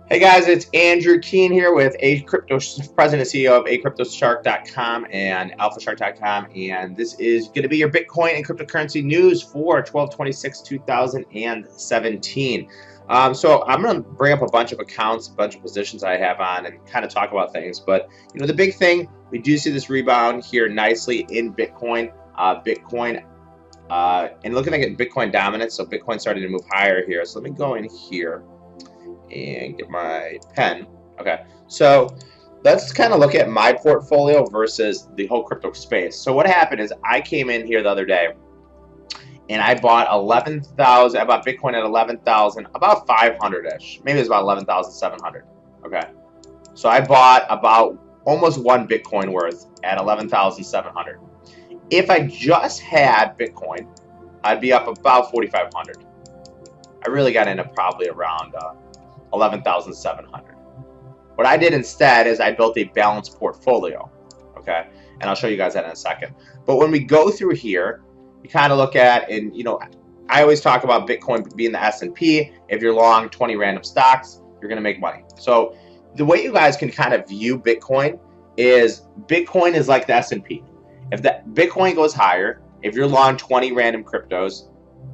Hey guys, it's Andrew Keen here with President and CEO of AcryptoShark.com and AlphaShark.com, and this is going to be your Bitcoin and cryptocurrency news for 12/26/2017. So I'm going to bring up a bunch of accounts, a bunch of positions I have on, and kind of talk about things. But the big thing, we do see this rebound here nicely in Bitcoin. And looking at Bitcoin dominance, so Bitcoin started to move higher here. So let me go in here and get my pen. Okay, so let's kind of look at my portfolio versus the whole crypto space. So what happened is I came in here the other day and I bought 11,000. I bought Bitcoin at 11,000, about 500-ish. Maybe it's about 11,700. Okay, so I bought about almost one Bitcoin worth at 11,700. If I just had Bitcoin, I'd be up about 4,500. I really got in at probably around 11,700. What I did instead is I built a balanced portfolio, okay? And I'll show you guys that in a second. But when we go through here, you kind of look at, and I always talk about Bitcoin being the S&P. If you're long 20 random stocks, you're gonna make money. So the way you guys can kind of view Bitcoin is like the S&P. If the Bitcoin goes higher, if you're long 20 random cryptos,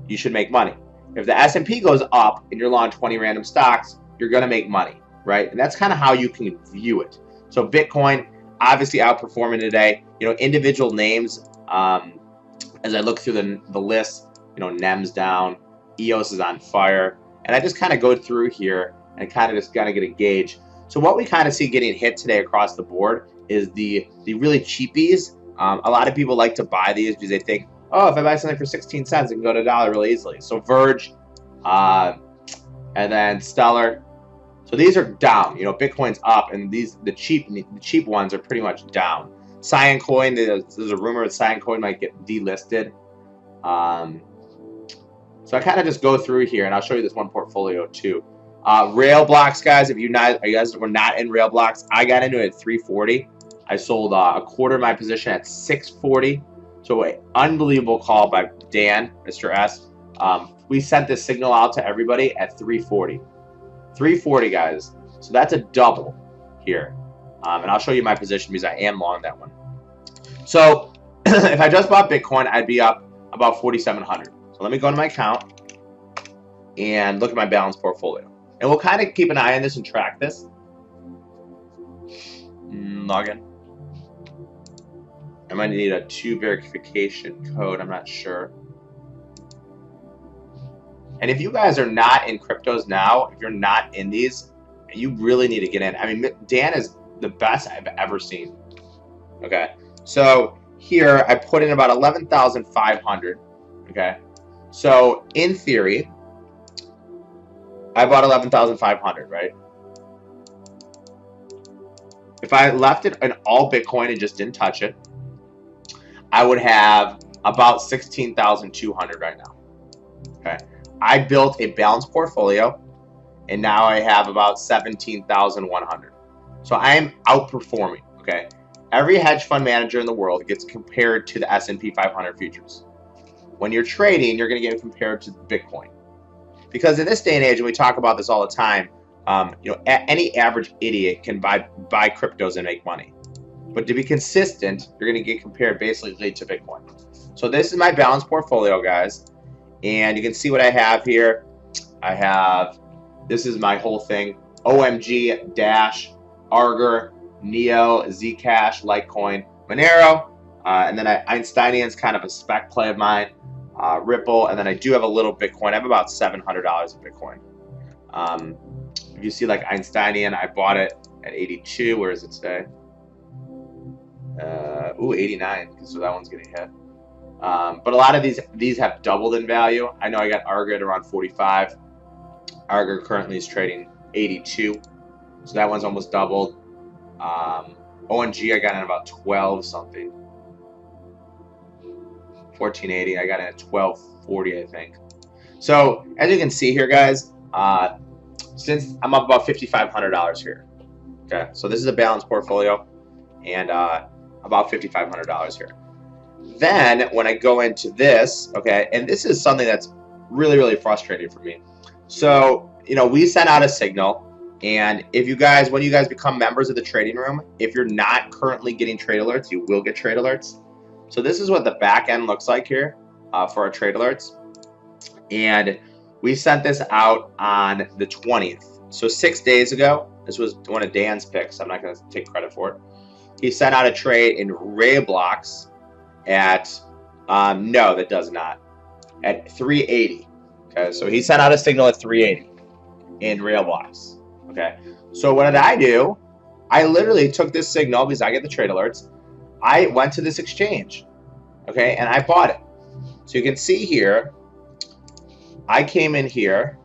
you should make money. If the S&P goes up and you're long 20 random stocks, you're going to make money, right? And that's kind of how you can view it. So Bitcoin obviously outperforming today. Individual names, as I look through the list, NEM's down, EOS is on fire. And I just kind of go through here and kind of get a gauge. So what we kind of see getting hit today across the board is the really cheapies. A lot of people like to buy these because they think, oh, if I buy something for 16 cents, it can go to $1 really easily. So Verge, and then Stellar. So these are down. Bitcoin's up, and the cheap ones are pretty much down. Cyan Coin, there's a rumor that Cyan Coin might get delisted. So I kind of just go through here, and I'll show you this one portfolio too. Rail Blocks, guys. If you guys were not in Rail Blocks, I got into it at 340. I sold a quarter of my position at 640. So an unbelievable call by Dan, Mr. S. We sent this signal out to everybody at 340. 340, guys. So that's a double here. And I'll show you my position because I am long that one. So if I just bought Bitcoin, I'd be up about 4,700. So let me go to my account and look at my balanced portfolio. And we'll kind of keep an eye on this and track this. Log in. I might need a 2 verification code. I'm not sure. And if you guys are not in cryptos now, if you're not in these, you really need to get in. I mean, Dan is the best I've ever seen. Okay. So here I put in about 11,500. Okay. So in theory, I bought 11,500, right? If I left it in all Bitcoin and just didn't touch it, I would have about 16,200 right now. Okay. I built a balanced portfolio, and now I have about 17,100. So I am outperforming. Okay. Every hedge fund manager in the world gets compared to the S&P 500 futures. When you're trading, you're going to get compared to Bitcoin, because in this day and age, and we talk about this all the time, any average idiot can buy cryptos and make money. But to be consistent, you're going to get compared basically to Bitcoin. So this is my balanced portfolio, guys. And you can see what I have here. This is my whole thing. OMG, Dash, Arger, Neo, Zcash, Litecoin, Monero. And then Einsteinian's kind of a spec play of mine. Ripple. And then I do have a little Bitcoin. I have about $700 of Bitcoin. If you see like Einsteinian, I bought it at 82. Where is it today? 89, so that one's getting hit. But a lot of these have doubled in value. I know I got Arger at around 45. Arger currently is trading 82, so that one's almost doubled. ONG I got in about 12 something. 1480, I got in at 1240, I think. So as you can see here, guys, since I'm up about $5,500 here. Okay, so this is a balanced portfolio, and about $5,500 here. Then when I go into this, okay, and this is something that's really, really frustrating for me. So you know, we sent out a signal, and if you guys, when you guys become members of the trading room, if you're not currently getting trade alerts, you will get trade alerts. So this is what the back end looks like here for our trade alerts. And we sent this out on the 20th. So 6 days ago, this was one of Dan's picks. I'm not going to take credit for it. He sent out a trade in Roblox at, no, that does not, at 380. Okay, so he sent out a signal at 380 in Roblox. Okay, so what did I do? I literally took this signal because I get the trade alerts. I went to this exchange, okay, and I bought it. So you can see here, I came in here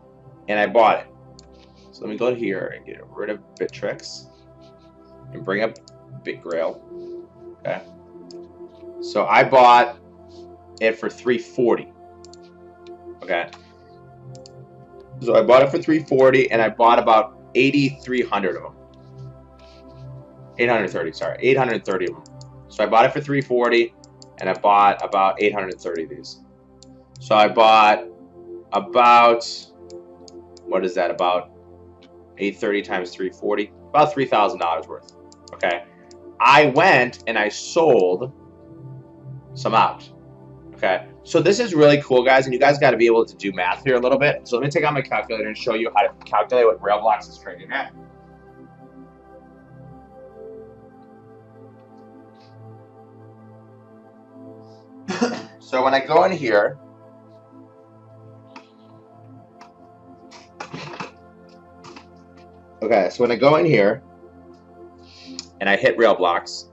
and I bought it. So let me go here and get rid of Bittrex and bring up BitGrail. Okay. So I bought it for 340. Okay. So I bought it for 340 and I bought about 8,300 of them. 830, sorry, 830 of them. So I bought it for 340 and I bought about 830 of these. So I bought about, what is that, about 830 times 340, about $3,000 worth. Okay, I went and I sold some out. Okay, so this is really cool, guys, and you guys got to be able to do math here a little bit. So let me take out my calculator and show you how to calculate what Roblox is trading at. So when I go in here, okay, so when I go in here and I hit Roblox,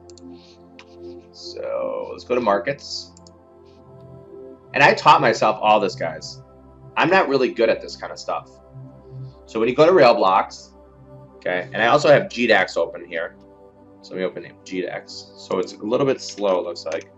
so let's go to markets. And I taught myself all this, guys. I'm not really good at this kind of stuff. So when you go to Roblox, okay, and I also have GDAX open here. So let me open GDAX. So it's a little bit slow, it looks like.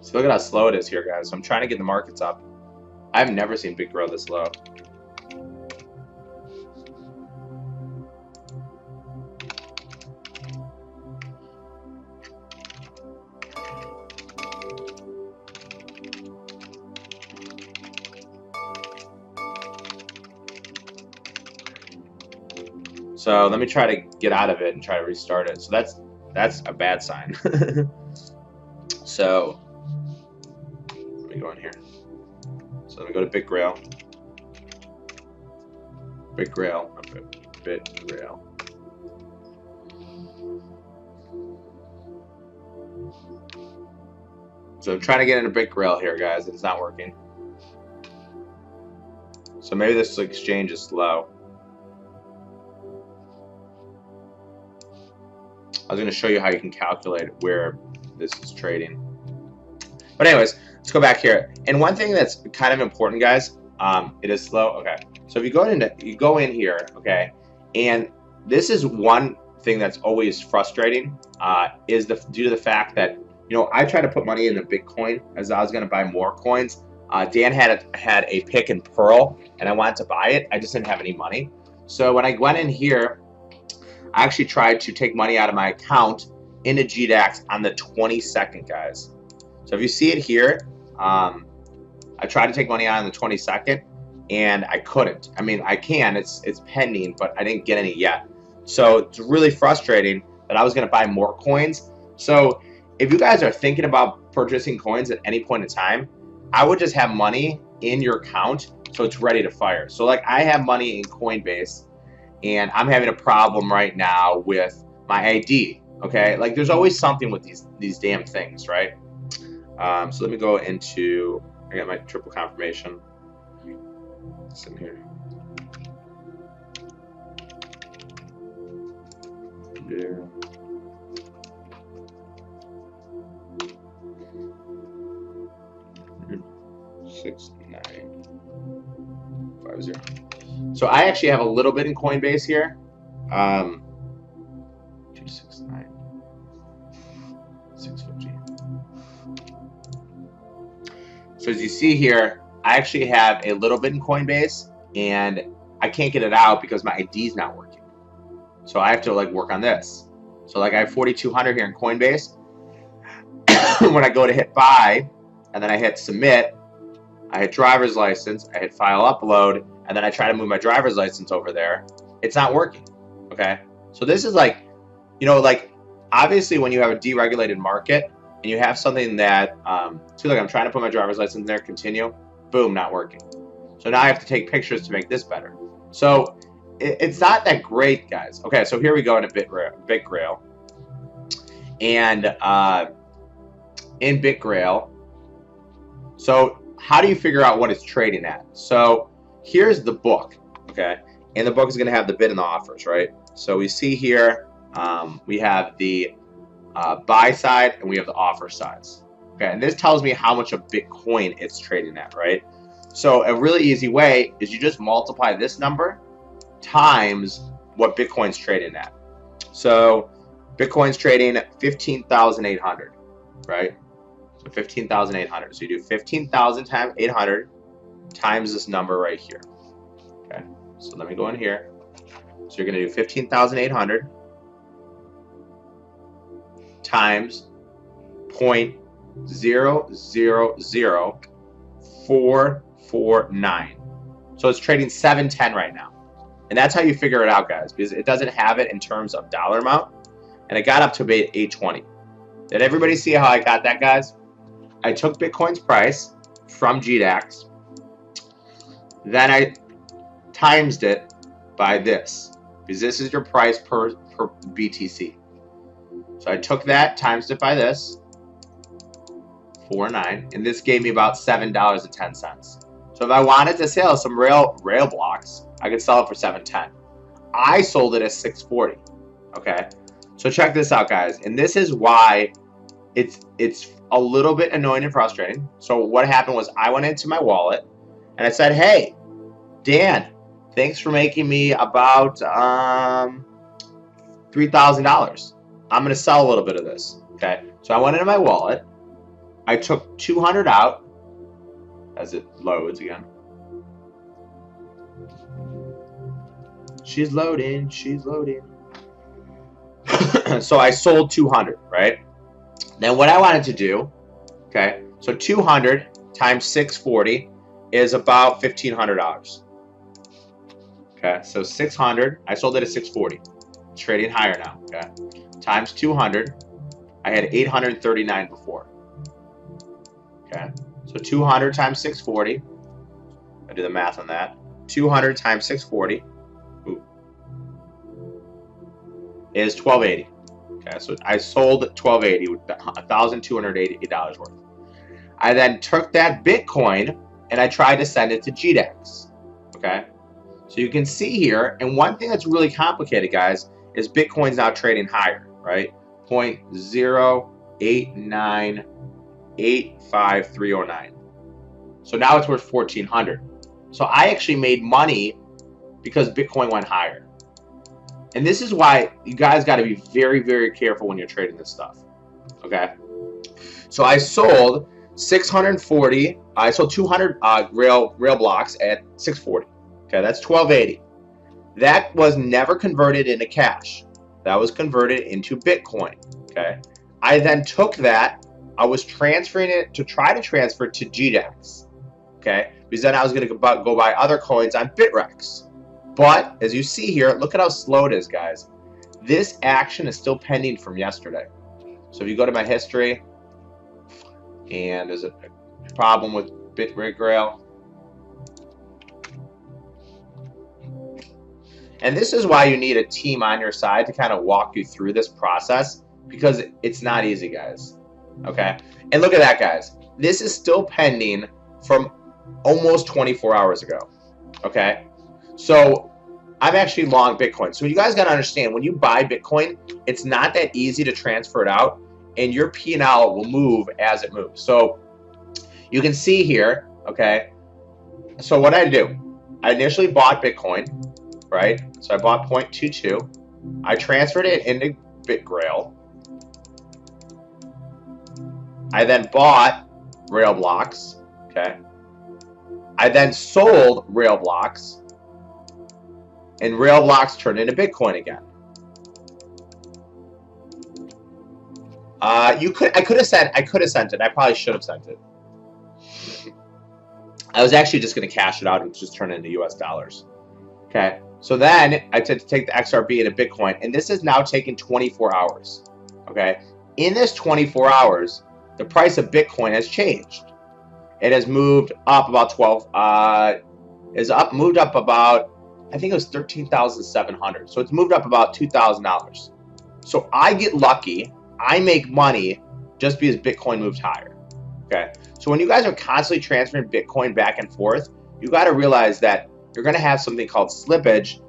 So look at how slow it is here, guys. So I'm trying to get the markets up. I've never seen BitGrail this low. So let me try to get out of it and try to restart it. So that's a bad sign. So let me go in here. So let me go to BitGrail. BitGrail. So I'm trying to get into BitGrail here, guys. It's not working. So maybe this exchange is slow. I was going to show you how you can calculate where this is trading. But anyways, let's go back here. And one thing that's kind of important, guys, it is slow. Okay, so if you go in here, okay, and this is one thing that's always frustrating, is due to the fact that, you know, I tried to put money in the Bitcoin as I was going to buy more coins. Dan had a pick in Pearl, and I wanted to buy it. I just didn't have any money. So when I went in here, I actually tried to take money out of my account into GDAX on the 22nd, guys. So if you see it here, I tried to take money out on the 22nd, and I couldn't. I mean, I can. It's pending, but I didn't get any yet. So it's really frustrating that I was going to buy more coins. So if you guys are thinking about purchasing coins at any point in time, I would just have money in your account so it's ready to fire. So like I have money in Coinbase, and I'm having a problem right now with my ID, okay? Like there's always something with these damn things, right? So let me go into, I got my triple confirmation. It's in here. Yeah. Six, 9, 5, 0. So I actually have a little bit in Coinbase here. 269, 650. So as you see here, I actually have a little bit in Coinbase, and I can't get it out because my ID is not working. So I have to like work on this. So like I have 4,200 here in Coinbase. When I go to hit buy, and then I hit submit, I hit driver's license, I hit file upload, and then I try to move my driver's license over there. It's not working. Okay. So this is like, you know, like obviously when you have a deregulated market and you have something that, see, like I'm trying to put my driver's license in there, continue, boom, not working. So now I have to take pictures to make this better. So it's not that great, guys. Okay, so here we go into BitGrail. And in BitGrail, so how do you figure out what it's trading at? So here's the book, okay? And the book is going to have the bid and the offers, right? So we see here, we have the buy side and we have the offer sides. Okay, and this tells me how much of Bitcoin it's trading at, right? So a really easy way is you just multiply this number times what Bitcoin's trading at. So Bitcoin's trading at 15,800, right? So 15,800. So you do 15,000 times 800 times this number right here. Okay, so let me go in here. So you're going to do 15,800 times 0.000449. So it's trading 710 right now. And that's how you figure it out, guys, because it doesn't have it in terms of dollar amount. And it got up to 820. Did everybody see how I got that, guys? I took Bitcoin's price from GDAX. Then I times it by this, because this is your price per BTC. So I took that, times it by this, 49, and this gave me about $7.10. So if I wanted to sell some rail blocks, I could sell it for $7.10. I sold it at $6.40. Okay, so check this out, guys, and this is why it's a little bit annoying and frustrating. So what happened was I went into my wallet and I said, "Hey, Dan, thanks for making me about $3,000. I'm gonna sell a little bit of this." Okay, so I went into my wallet. I took 200 out as it loads again. She's loading. She's loading. So I sold 200, right? Then what I wanted to do, okay, so 200 times 640 is about $1,500. Okay, so 600, I sold it at 640. It's trading higher now, okay? Times 200, I had 839 before. Okay, so 200 times 640, I do the math on that. 200 times 640 is $1,280. Okay, so I sold $1,280 with $1,280 worth. I then took that Bitcoin and I tried to send it to GDAX. Okay, so you can see here, and one thing that's really complicated, guys, is Bitcoin's now trading higher, right? 0.08985,309. So now it's worth 1,400. So I actually made money because Bitcoin went higher. And this is why you guys got to be very, very careful when you're trading this stuff. Okay. So I sold 640. I sold 200 rail blocks at 640. Okay, that's 1,280. That was never converted into cash. That was converted into Bitcoin. Okay. I then took that. I was transferring it to try to transfer to GDAX. Okay, because then I was going to go buy other coins on Bitrex. But as you see here, look at how slow it is, guys. This action is still pending from yesterday. So if you go to my history, and there's a problem with BitGrail. And this is why you need a team on your side to kind of walk you through this process, because it's not easy, guys. Okay, and look at that, guys. This is still pending from almost 24 hours ago. Okay, so I'm actually long Bitcoin. So you guys got to understand, when you buy Bitcoin, it's not that easy to transfer it out, and your P&L will move as it moves. So you can see here, okay, so what I do, I initially bought Bitcoin, right? So I bought 0.22. I transferred it into BitGrail. I then bought rail blocks, okay? I then sold rail blocks and Rail blocks turn into Bitcoin again. I could have sent it. I probably should have sent it. I was actually just going to cash it out and just turn it into US dollars. Okay. So then I had to take the XRB into Bitcoin, and this is now taking 24 hours. Okay. In this 24 hours, the price of Bitcoin has changed. It has moved up about moved up about, I think it was 13,700. So it's moved up about $2,000. So I get lucky. I make money just because Bitcoin moves higher. Okay. So when you guys are constantly transferring Bitcoin back and forth, you got to realize that you're going to have something called slippage,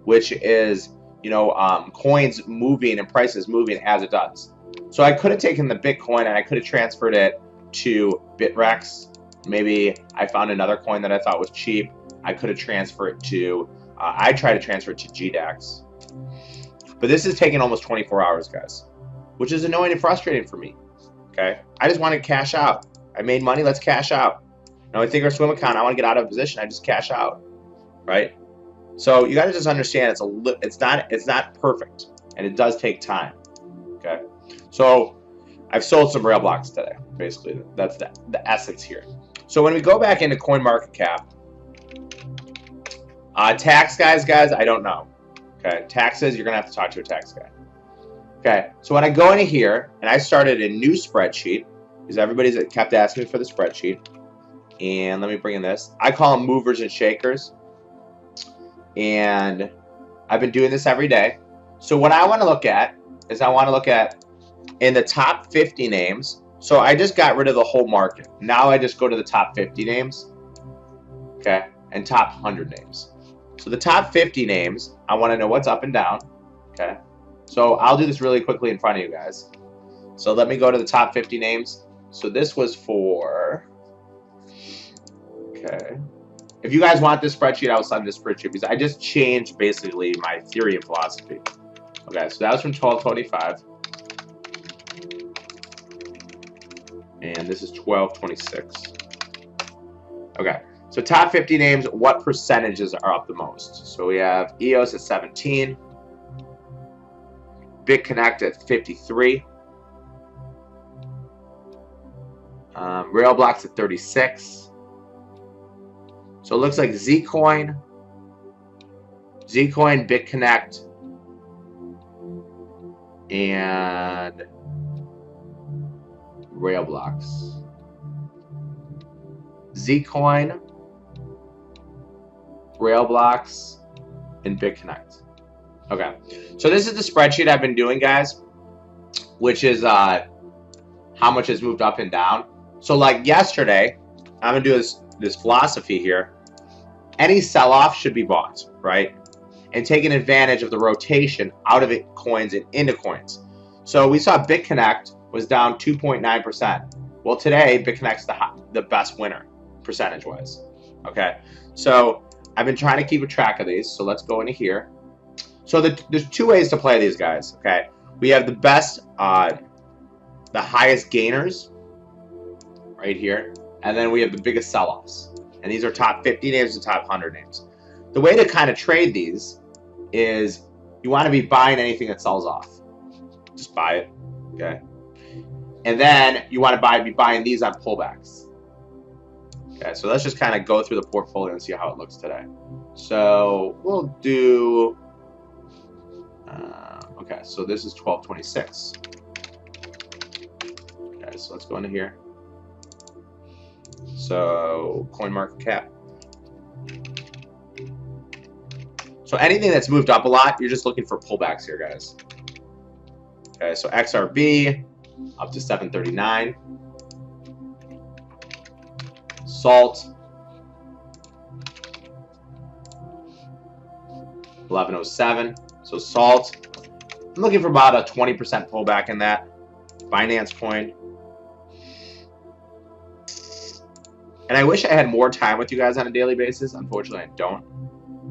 which is, coins moving and prices moving as it does. So I could have taken the Bitcoin and I could have transferred it to Bitrex. Maybe I found another coin that I thought was cheap. I could have transferred it to, I tried to transfer it to GDAX. But this is taking almost 24 hours, guys, which is annoying and frustrating for me. Okay. I just want to cash out. I made money. Let's cash out. Now I think our swim account, I want to get out of position. I just cash out. Right. So you got to just understand it's not perfect, and it does take time. Okay. So I've sold some rail blocks today. Basically, that's the essence here. So when we go back into CoinMarketCap, tax guys, I don't know. Okay. Taxes, you're going to have to talk to a tax guy. Okay. So when I go into here and I started a new spreadsheet, because everybody's kept asking me for the spreadsheet, and let me bring in this. I call them movers and shakers. And I've been doing this every day. So what I want to look at is in the top 50 names. So I just got rid of the whole market. Now I just go to the top 50 names. Okay. And top 100 names. So the top 50 names, I want to know what's up and down. Okay. So I'll do this really quickly in front of you guys. So let me go to the top 50 names. So this was for, okay. If you guys want this spreadsheet, I will send this spreadsheet because I just changed basically my theory and philosophy. Okay, so that was from 1225. And this is 1226. Okay, so top 50 names, what percentages are up the most? So we have EOS at 17. BitConnect at 53. Railblocks at 36. So it looks like Zcoin, BitConnect, and Railblocks. Zcoin, Railblocks, and BitConnect. Okay, so this is the spreadsheet I've been doing, guys, which is how much has moved up and down. So like yesterday, I'm going to do this philosophy here. Any sell-off should be bought, right? And taking advantage of the rotation out of coins and into coins. So we saw BitConnect was down 2.9%. Well, today, BitConnect's the best winner, percentage-wise. Okay, so I've been trying to keep a track of these. So let's go into here. So there's two ways to play these guys, okay? We have the best, the highest gainers right here. And then we have the biggest sell-offs. And these are top 50 names and top 100 names. The way to kind of trade these is you want to be buying anything that sells off. Just buy it, okay? And then you want to be buying these on pullbacks. Okay, so let's just kind of go through the portfolio and see how it looks today. So we'll do, okay, so this is 1226. Okay, so let's go into here. So CoinMarketCap. So anything that's moved up a lot, you're just looking for pullbacks here, guys. Okay, so XRB up to 739. Salt 1107. So Salt, I'm looking for about a 20% pullback in that. Binance Coin. And I wish I had more time with you guys on a daily basis. Unfortunately, I don't.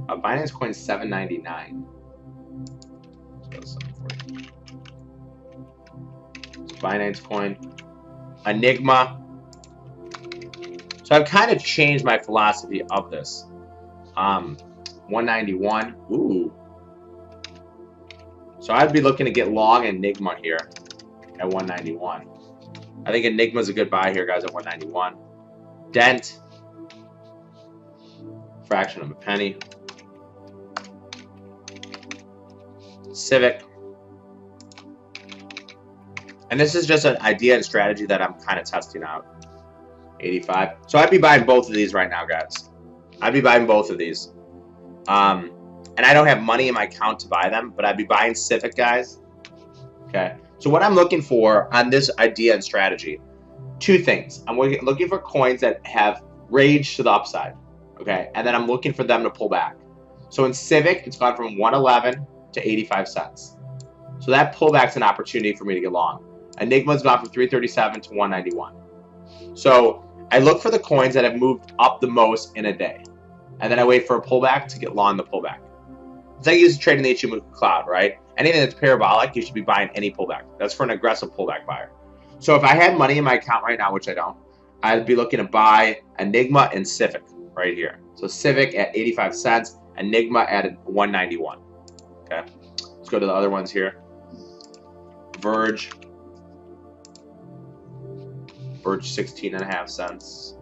Binance Coin 799. So Binance Coin. Enigma. So I've kind of changed my philosophy of this. 191. Ooh. So I'd be looking to get long Enigma here at 191. I think Enigma's a good buy here, guys, at 191. Dent. Fraction of a penny. Civic. And this is just an idea and strategy that I'm kind of testing out. 85. So I'd be buying both of these right now, guys. I'd be buying both of these. And I don't have money in my account to buy them, but I'd be buying Civic, guys. Okay. So what I'm looking for on this idea and strategy, two things. I'm looking for coins that have rage to the upside. Okay. And then I'm looking for them to pull back. So in Civic, it's gone from 111 to 85 cents. So that pullback's an opportunity for me to get long. Enigma's gone from 337 to 191. So I look for the coins that have moved up the most in a day. And then I wait for a pullback to get long the pullback. It's like using trading the Ichimoku cloud, right? Anything that's parabolic, you should be buying any pullback. That's for an aggressive pullback buyer. So if I had money in my account right now, which I don't, I'd be looking to buy Enigma and Civic right here. So Civic at 85 cents, Enigma at 191. Okay, let's go to the other ones here. Verge 16.5 cents.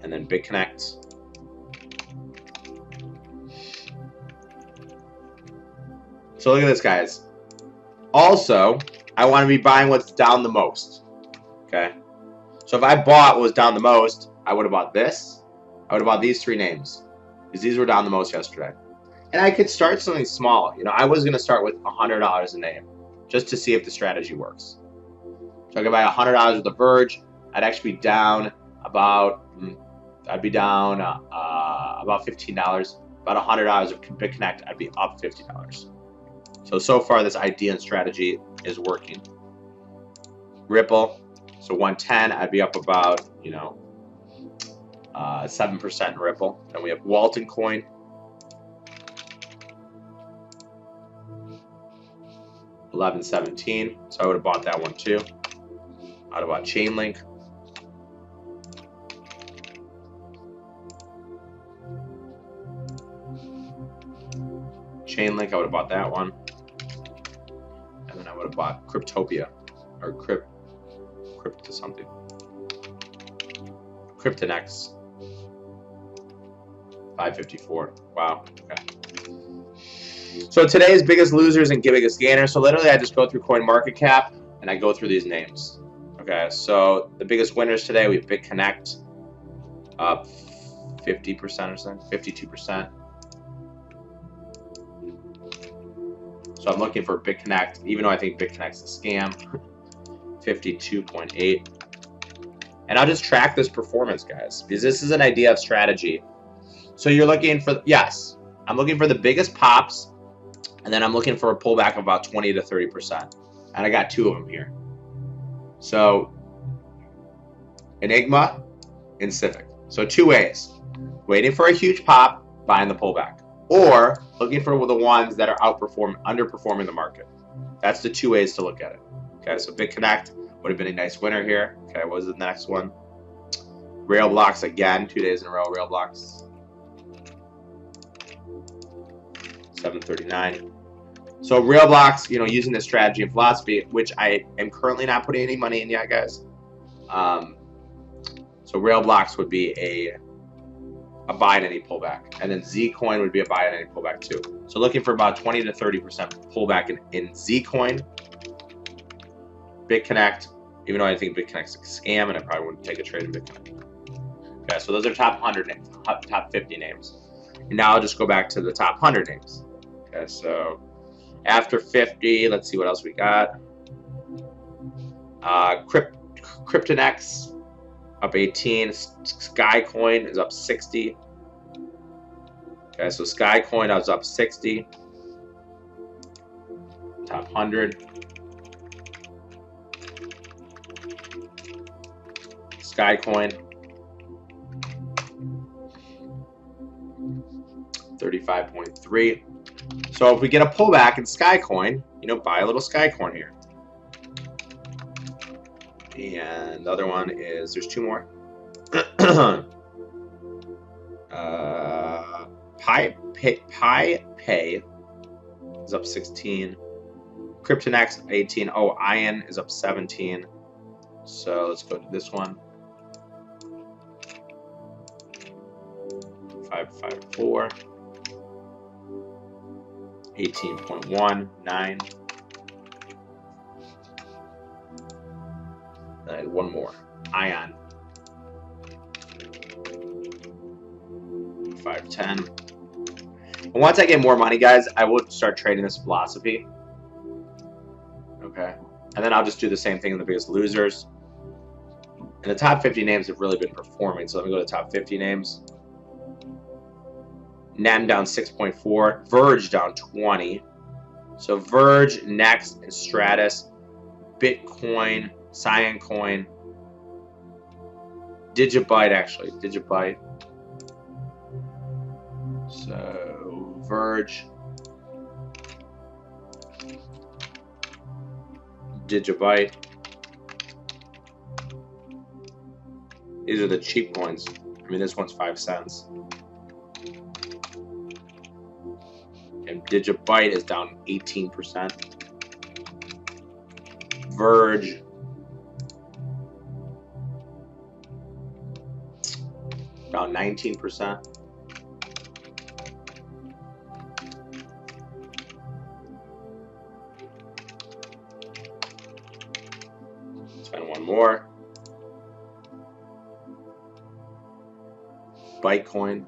And then BitConnect. So look at this, guys. Also, I want to be buying what's down the most. Okay. So if I bought what was down the most, I would have bought this. I would have bought these three names, because these were down the most yesterday. And I could start something small. You know, I was going to start with $100 a name, just to see if the strategy works. So I could buy $100 with the Verge. I'd actually be down about, about $15. About $100 of BitConnect, I'd be up $50. So far this idea and strategy is working. Ripple, so 110, I'd be up about, 7% in Ripple. Then we have Walton Coin. $11.17, so I would have bought that one too. I'd have bought Chainlink. Chainlink, I would have bought that one. And then I would have bought Cryptopia. Or Crypto something. Kryptonex. 554. Wow. Okay. So today's biggest losers and biggest gainers. So literally I just go through CoinMarketCap and I go through these names. Okay, so the biggest winners today, we have BitConnect up 50% or something, 52%. So I'm looking for BitConnect, even though I think BitConnect's a scam. 52.8. And I'll just track this performance, guys, because this is an idea of strategy. So you're looking for, yes, I'm looking for the biggest pops, and then I'm looking for a pullback of about 20 to 30%. And I got two of them here. So Enigma and Civic. So two ways. Waiting for a huge pop, buying the pullback. Or looking for the ones that are underperforming the market. That's the two ways to look at it. Okay, so BitConnect would have been a nice winner here. Okay, what was the next one? Rail blocks again, 2 days in a row, rail blocks. 739. So rail blocks, using this strategy and philosophy, which I am currently not putting any money in yet, guys. So rail blocks would be a buy in any pullback, and then Zcoin would be a buy in any pullback too. So looking for about 20 to 30% pullback in Zcoin. BitConnect, even though I think BitConnect's a scam, and I probably wouldn't take a trade in BitConnect. Okay, so those are top 100 names, top 50 names. And now I'll just go back to the top 100 names. Okay, so after 50, let's see what else we got. Kryptonex up 18. Skycoin is up 60. Okay, so Skycoin I was up 60. Top 100. Skycoin 35.3. So if we get a pullback in Skycoin, buy a little Skycoin here. And the other one is, there's two more. Pi Pay is up 16. Kryptonex 18. Oh, Ion is up 17. So let's go to this one. 554. 18.1, 9. And one more. Ion. 510. And once I get more money, guys, I will start trading this philosophy. Okay. And then I'll just do the same thing in the biggest losers. And the top 50 names have really been performing. So let me go to the top 50 names. NEM down 6.4. Verge down 20. So Verge, Next, and Stratus. Bitcoin, Cyan Coin. Digibyte, actually. Digibyte. So Verge. Digibyte. These are the cheap coins. I mean, this one's 5 cents. And Digibyte is down 18%. Verge. Down 19%. Spend one more. Bitcoin.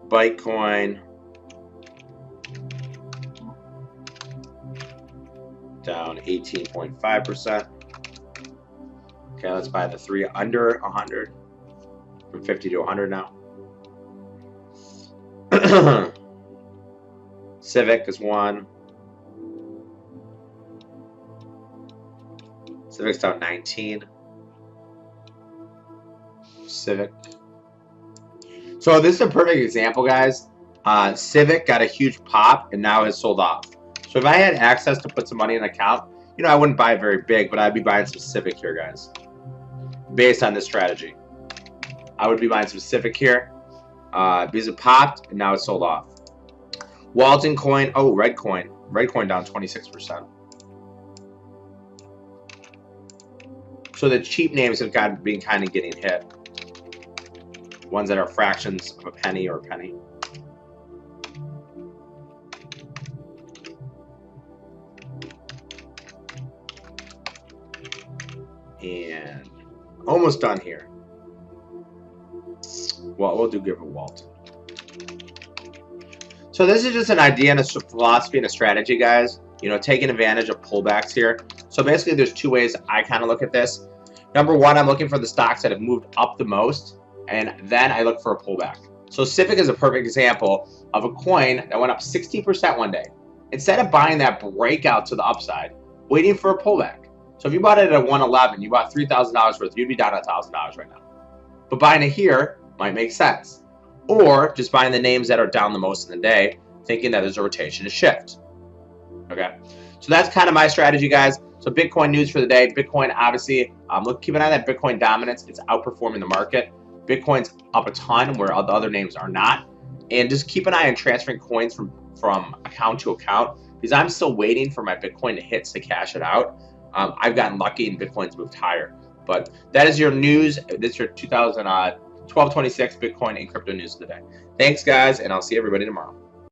Bitcoin down 18.5%. Okay, let's buy the 3 under 100 from 50 to 100 now. Civic is 1. Civic's down 19. Civic. So this is a perfect example, guys. Civic got a huge pop and now has sold off. So if I had access to put some money in an account, you know, I wouldn't buy it very big, but I'd be buying some Civic here, guys. Based on this strategy, I would be buying some Civic here because it popped and now it's sold off. Walton Coin, oh, Red Coin down 26%. So the cheap names have been kind of getting hit. Ones that are fractions of a penny or a penny. And almost done here. Well, we'll give a Walton. So this is just an idea and a philosophy and a strategy, guys. You know, taking advantage of pullbacks here. So basically, there's two ways I kind of look at this. Number one, I'm looking for the stocks that have moved up the most, and then I look for a pullback. So Civic is a perfect example of a coin that went up 60% one day. Instead of buying that breakout to the upside, waiting for a pullback. So if you bought it at 111, you bought $3,000 worth, you'd be down $1,000 right now. But buying it here might make sense. Or just buying the names that are down the most in the day, thinking that there's a rotation to shift. Okay, so that's kind of my strategy, guys. So Bitcoin news for the day. Bitcoin, obviously, keep an eye on that Bitcoin dominance. It's outperforming the market. Bitcoin's up a ton where the other names are not. And just keep an eye on transferring coins from account to account because I'm still waiting for my Bitcoin to hit to cash it out. I've gotten lucky and Bitcoin's moved higher. But that is your news. This is your 1226 Bitcoin and crypto news of the day. Thanks, guys, and I'll see everybody tomorrow.